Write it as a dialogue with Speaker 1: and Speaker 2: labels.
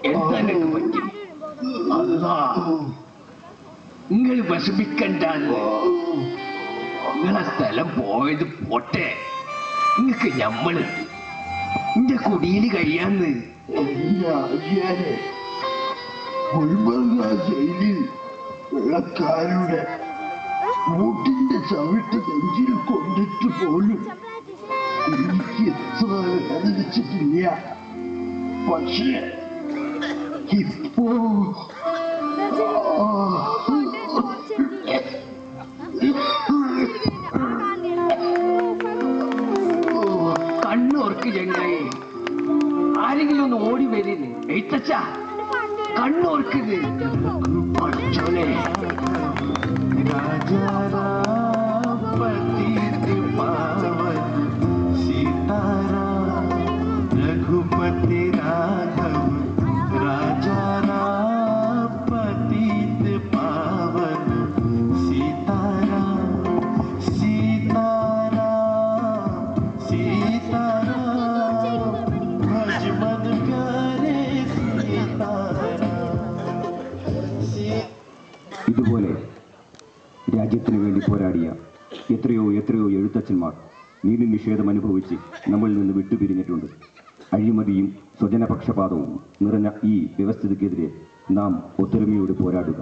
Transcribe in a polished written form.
Speaker 1: എന്താ പറ്റി? നിങ്ങൾ വിഷമിക്കണ്ടെന്ന്. നിങ്ങളെ സ്ഥലം പോയത് പോട്ടെ, നിങ്ങക്ക് ഞമ്മളുണ്ട്. എന്റെ കുടിയിൽ കഴിയാന്ന്.
Speaker 2: ജയിലിൽ വെള്ളക്കാരുടെ വോട്ടിന്റെ ചവിട്ട് നെഞ്ചിൽ കൊണ്ടിട്ട് പോലും എനിക്ക് എത്ര വേദനിച്ചിട്ടില്ല. പക്ഷേ ഇപ്പോ
Speaker 1: കണ്ണോർക്ക് ചങ്ങായി, ആരെങ്കിലും ഒന്ന് ഓടി വരില്ലേ? എഴുത്തച്ഛ കണ്ണോർക്കുന്നത് പഠിച്ചോനെ.
Speaker 2: रघुपति राघव राजा राम पतित पावन सीताराम सीताराम सीताराम भज मन प्यारे सीताराम.
Speaker 3: ഇതുപോലെ രാജ്യത്തിനു വേണ്ടി പോരാടിയ എത്രയോ എഴുത്തച്ഛന്മാർ നീതി നിഷേധം അനുഭവിച്ച് നമ്മളിൽ നിന്ന് വിട്ടുപിരിഞ്ഞിട്ടുണ്ട്. അഴിമതിയും സ്വജനപക്ഷപാതവും നിറഞ്ഞ ഈ വ്യവസ്ഥിതിക്കെതിരെ നാം ഒത്തൊരുമയോട് പോരാടുക.